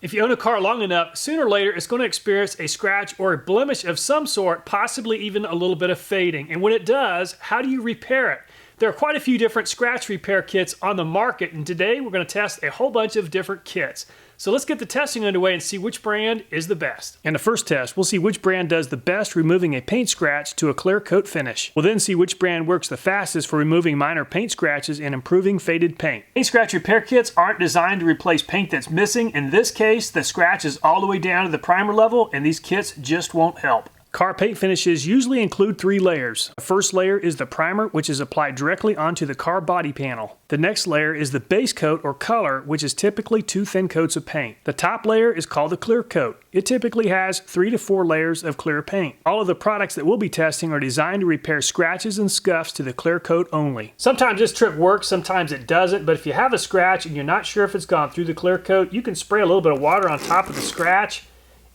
If you own a car long enough, sooner or later it's going to experience a scratch or a blemish of some sort, possibly even a little bit of fading. And when it does, how do you repair it? There are quite a few different scratch repair kits on the market, and today we're going to test a whole bunch of different kits. So let's get the testing underway and see which brand is the best. In the first test, we'll see which brand does the best removing a paint scratch to a clear coat finish. We'll then see which brand works the fastest for removing minor paint scratches and improving faded paint. Paint scratch repair kits aren't designed to replace paint that's missing. In this case, the scratch is all the way down to the primer level, and these kits just won't help. Car paint finishes usually include 3 layers. The first layer is the primer, which is applied directly onto the car body panel. The next layer is the base coat or color, which is typically 2 thin coats of paint. The top layer is called the clear coat. It typically has 3 to 4 layers of clear paint. All of the products that we'll be testing are designed to repair scratches and scuffs to the clear coat only. Sometimes this trick works, sometimes it doesn't, but if you have a scratch and you're not sure if it's gone through the clear coat, you can spray a little bit of water on top of the scratch.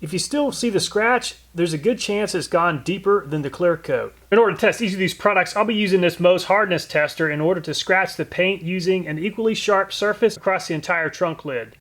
If you still see the scratch, there's a good chance it's gone deeper than the clear coat. In order to test each of these products, I'll be using this Mohs hardness tester in order to scratch the paint using an equally sharp surface across the entire trunk lid.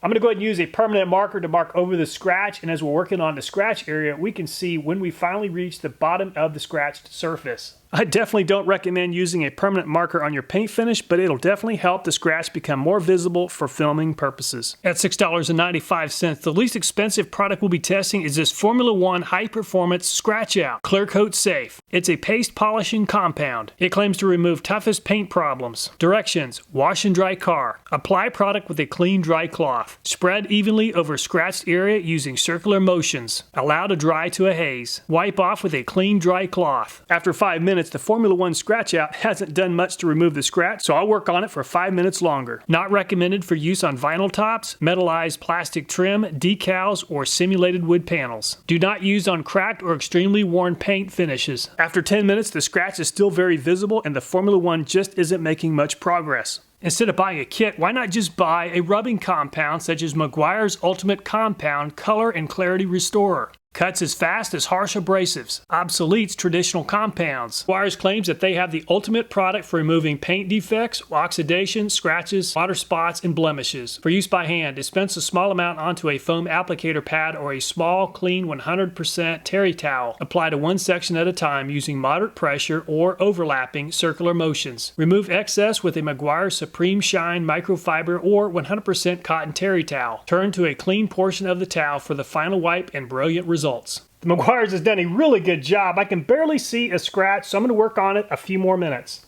I'm going to go ahead and use a permanent marker to mark over the scratch, and as we're working on the scratch area, we can see when we finally reach the bottom of the scratched surface. I definitely don't recommend using a permanent marker on your paint finish, but it'll definitely help the scratch become more visible for filming purposes. At $6.95, the least expensive product we'll be testing is this Formula 1 High Performance Scratch Out Clear Coat Safe. It's a paste polishing compound. It claims to remove toughest paint problems. Directions: wash and dry car. Apply product with a clean, dry cloth. Spread evenly over scratched area using circular motions. Allow to dry to a haze. Wipe off with a clean, dry cloth. After 5 minutes, the Formula 1 Scratch Out hasn't done much to remove the scratch, so I'll work on it for 5 minutes longer. Not recommended for use on vinyl tops, metallized plastic trim, decals, or simulated wood panels. Do not use on cracked or extremely worn paint finishes. After 10 minutes, the scratch is still very visible and the Formula 1 just isn't making much progress. Instead of buying a kit, why not just buy a rubbing compound such as Meguiar's Ultimate Compound Color and Clarity Restorer? Cuts as fast as harsh abrasives, obsoletes traditional compounds. Meguiar's claims that they have the ultimate product for removing paint defects, oxidation, scratches, water spots, and blemishes. For use by hand, dispense a small amount onto a foam applicator pad or a small, clean 100% terry towel. Apply to one section at a time using moderate pressure or overlapping circular motions. Remove excess with a Meguiar Supreme Shine microfiber or 100% cotton terry towel. Turn to a clean portion of the towel for the final wipe and brilliant results. The Meguiar's has done a really good job. I can barely see a scratch, so I'm going to work on it a few more minutes.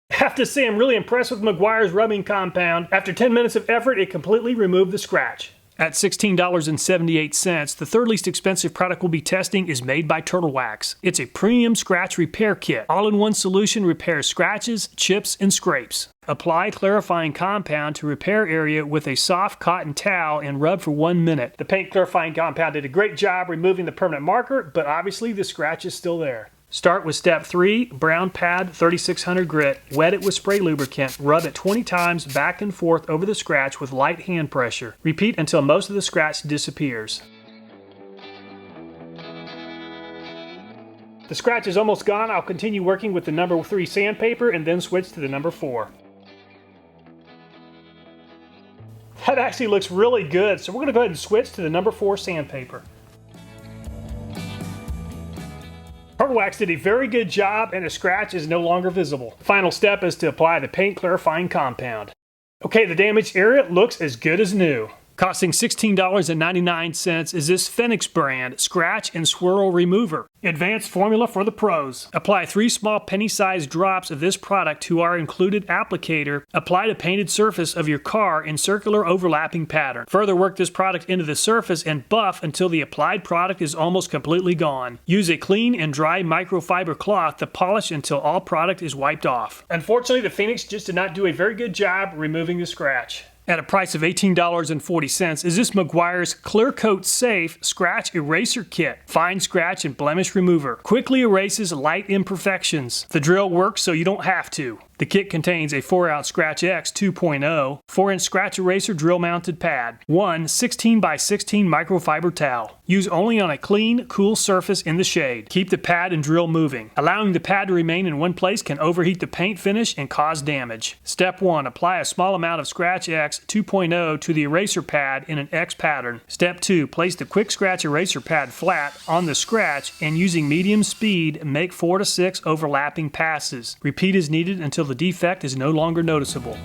I have to say I'm really impressed with Meguiar's rubbing compound. After 10 minutes of effort, it completely removed the scratch. At $16.78, the third least expensive product we'll be testing is made by Turtle Wax. It's a premium scratch repair kit. All-in-one solution repairs scratches, chips, and scrapes. Apply clarifying compound to repair area with a soft cotton towel and rub for 1 minute. The paint clarifying compound did a great job removing the permanent marker, but obviously the scratch is still there. Start with step 3, brown pad 3600 grit, wet it with spray lubricant, rub it 20 times back and forth over the scratch with light hand pressure. Repeat until most of the scratch disappears. The scratch is almost gone. I'll continue working with the number 3 sandpaper and then switch to the number 4. That actually looks really good, so we're going to go ahead and switch to the number 4 sandpaper. Turtle Wax did a very good job and the scratch is no longer visible. Final step is to apply the paint clarifying compound. Okay, the damaged area looks as good as new. Costing $16.99 is this Phoenix brand Scratch and Swirl Remover. Advanced formula for the pros. Apply 3 small penny-sized drops of this product to our included applicator. Apply to painted surface of your car in circular overlapping pattern. Further work this product into the surface and buff until the applied product is almost completely gone. Use a clean and dry microfiber cloth to polish until all product is wiped off. Unfortunately, the Phoenix just did not do a very good job removing the scratch. At a price of $18.40 is this Meguiar's Clear Coat Safe Scratch Eraser Kit. Fine scratch and blemish remover. Quickly erases light imperfections. The drill works so you don't have to. The kit contains a 4-ounce Scratch X 2.0, 4-inch scratch eraser drill mounted pad, one 16x16 microfiber towel. Use only on a clean, cool surface in the shade. Keep the pad and drill moving. Allowing the pad to remain in one place can overheat the paint finish and cause damage. Step 1. Apply a small amount of Scratch X 2.0 to the eraser pad in an X pattern. Step 2. Place the quick scratch eraser pad flat on the scratch and using medium speed, make 4 to 6 overlapping passes. Repeat as needed until the defect is no longer noticeable.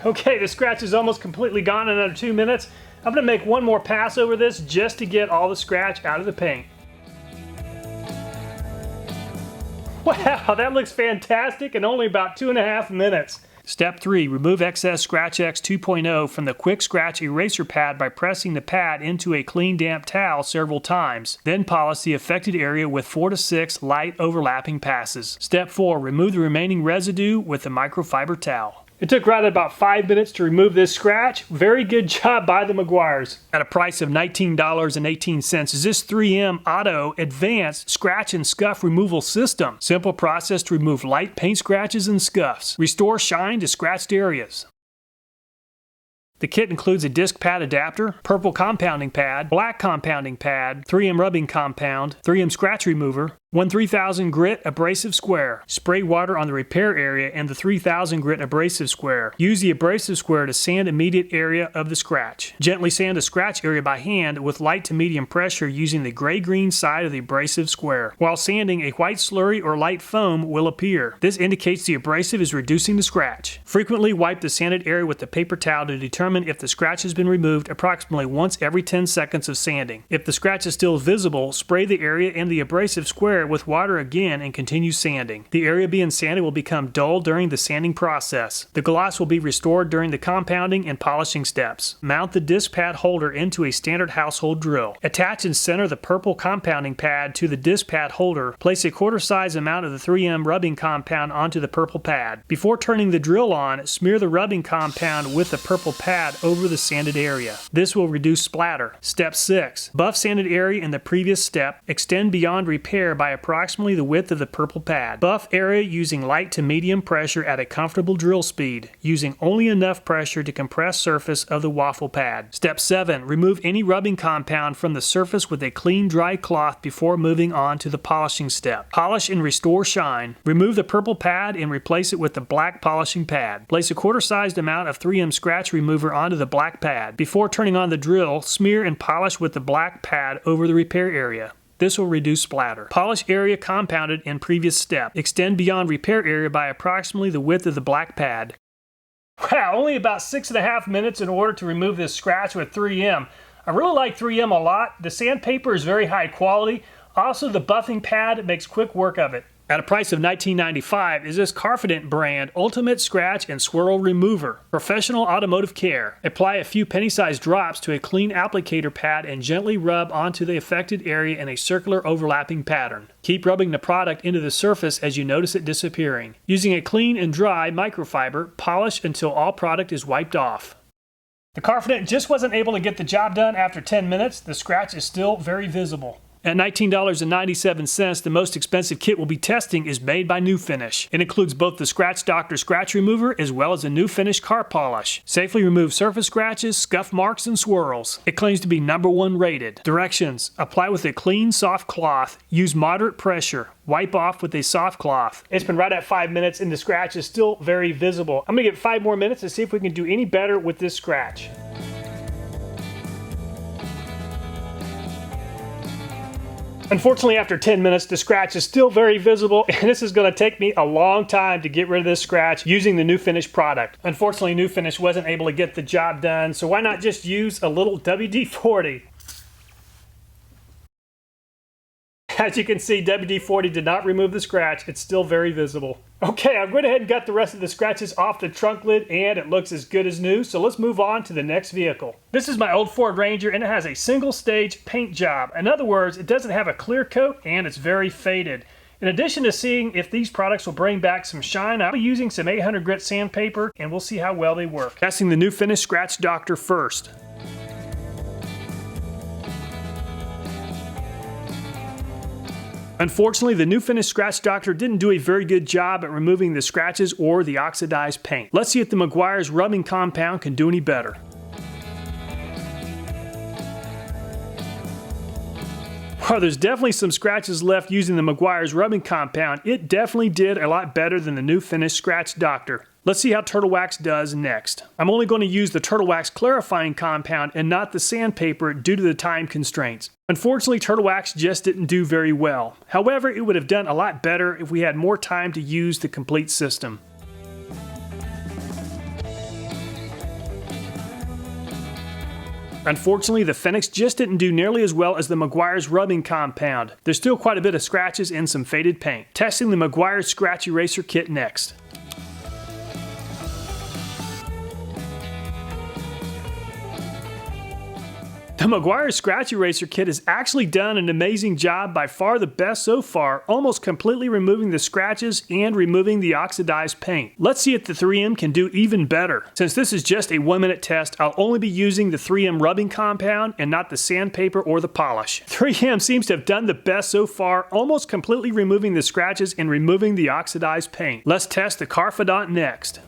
Okay, the scratch is almost completely gone in under 2 minutes. I'm going to make one more pass over this just to get all the scratch out of the paint. Wow, that looks fantastic in only about 2.5 minutes. Step 3. Remove excess Scratch X 2.0 from the quick scratch eraser pad by pressing the pad into a clean damp towel several times. Then polish the affected area with 4 to 6 light overlapping passes. Step 4. Remove the remaining residue with the microfiber towel. It took right about 5 minutes to remove this scratch. Very good job by the Meguiars. At a price of $19.18 is this 3M Auto Advanced Scratch and Scuff Removal System. Simple process to remove light paint scratches and scuffs. Restore shine to scratched areas. The kit includes a disc pad adapter, purple compounding pad, black compounding pad, 3M rubbing compound, 3M scratch remover, one 3000 grit abrasive square. Spray water on the repair area and the 3000 grit abrasive square. Use the abrasive square to sand immediate area of the scratch. Gently sand the scratch area by hand with light to medium pressure using the gray-green side of the abrasive square. While sanding, a white slurry or light foam will appear. This indicates the abrasive is reducing the scratch. Frequently wipe the sanded area with the paper towel to determine if the scratch has been removed approximately once every 10 seconds of sanding. If the scratch is still visible, spray the area and the abrasive square with water again and continue sanding. The area being sanded will become dull during the sanding process. The gloss will be restored during the compounding and polishing steps. Mount the disc pad holder into a standard household drill. Attach and center the purple compounding pad to the disc pad holder. Place a quarter-size amount of the 3M rubbing compound onto the purple pad. Before turning the drill on, smear the rubbing compound with the purple pad over the sanded area. This will reduce splatter. Step 6. Buff sanded area in the previous step. Extend beyond repair by approximately the width of the purple pad. Buff area using light to medium pressure at a comfortable drill speed, using only enough pressure to compress surface of the waffle pad. Step 7. Remove any rubbing compound from the surface with a clean dry cloth before moving on to the polishing step. Polish and restore shine. Remove the purple pad and replace it with the black polishing pad. Place a quarter-sized amount of 3M scratch remover onto the black pad. Before turning on the drill, smear and polish with the black pad over the repair area. This will reduce splatter. Polish area compounded in previous step. Extend beyond repair area by approximately the width of the black pad. Wow, only about 6.5 minutes in order to remove this scratch with 3M. I really like 3M a lot. The sandpaper is very high quality. Also, the buffing pad makes quick work of it. At a price of $19.95 is this Carfidant brand Ultimate Scratch and Swirl Remover. Professional automotive care. Apply a few penny-sized drops to a clean applicator pad and gently rub onto the affected area in a circular overlapping pattern. Keep rubbing the product into the surface as you notice it disappearing. Using a clean and dry microfiber, polish until all product is wiped off. The Carfidant just wasn't able to get the job done after 10 minutes. The scratch is still very visible. At $19.97, the most expensive kit we'll be testing is made by New Finish. It includes both the Scratch Doctor scratch remover as well as a New Finish car polish. Safely removes surface scratches, scuff marks, and swirls. It claims to be #1 rated. Directions: apply with a clean, soft cloth. Use moderate pressure. Wipe off with a soft cloth. It's been right at 5 minutes and the scratch is still very visible. I'm going to give 5 more minutes to see if we can do any better with this scratch. Unfortunately, after 10 minutes, the scratch is still very visible, and this is going to take me a long time to get rid of this scratch using the New Finish product. Unfortunately, New Finish wasn't able to get the job done, so why not just use a little WD-40? As you can see, WD-40 did not remove the scratch. It's still very visible. Okay, I've went ahead and got the rest of the scratches off the trunk lid, and it looks as good as new, so let's move on to the next vehicle. This is my old Ford Ranger, and it has a single stage paint job. In other words, it doesn't have a clear coat, and it's very faded. In addition to seeing if these products will bring back some shine, I'll be using some 800 grit sandpaper, and we'll see how well they work. Testing the New Finish Scratch Doctor first. Unfortunately, the new Finish Scratch Doctor didn't do a very good job at removing the scratches or the oxidized paint. Let's see if the Meguiar's rubbing compound can do any better. While there's definitely some scratches left using the Meguiar's rubbing compound, it definitely did a lot better than the new Finish Scratch Doctor. Let's see how Turtle Wax does next. I'm only going to use the Turtle Wax clarifying compound and not the sandpaper due to the time constraints. Unfortunately, Turtle Wax just didn't do very well. However, it would have done a lot better if we had more time to use the complete system. Unfortunately, the Fenix just didn't do nearly as well as the Meguiar's rubbing compound. There's still quite a bit of scratches and some faded paint. Testing the Meguiar's Scratch Eraser Kit next. The Meguiar's Scratch Eraser Kit has actually done an amazing job, by far the best so far, almost completely removing the scratches and removing the oxidized paint. Let's see if the 3M can do even better. Since this is just a 1-minute test, I'll only be using the 3M rubbing compound and not the sandpaper or the polish. 3M seems to have done the best so far, almost completely removing the scratches and removing the oxidized paint. Let's test the Carfidant next.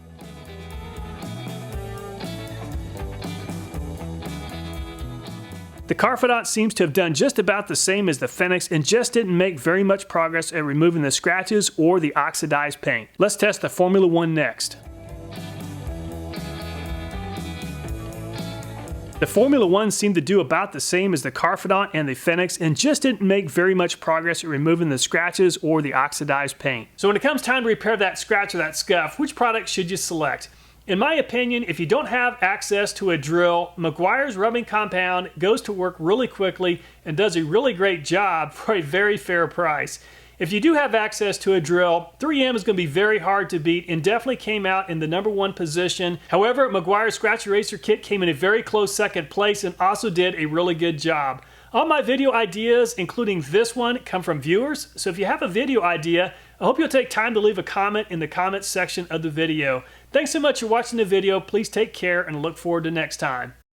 The Carfidant seems to have done just about the same as the Fenix and just didn't make very much progress at removing the scratches or the oxidized paint. Let's test the Formula 1 next. The Formula 1 seemed to do about the same as the Carfidant and the Fenix and just didn't make very much progress at removing the scratches or the oxidized paint. So when it comes time to repair that scratch or that scuff, which product should you select? In my opinion, if you don't have access to a drill, Meguiar's rubbing compound goes to work really quickly and does a really great job for a very fair price. If you do have access to a drill, 3M is going to be very hard to beat and definitely came out in the #1 position. However, Meguiar's Scratch Eraser Kit came in a very close second place and also did a really good job. All my video ideas, including this one, come from viewers, so if you have a video idea, I hope you'll take time to leave a comment in the comments section of the video. Thanks so much for watching the video. Please take care and look forward to next time.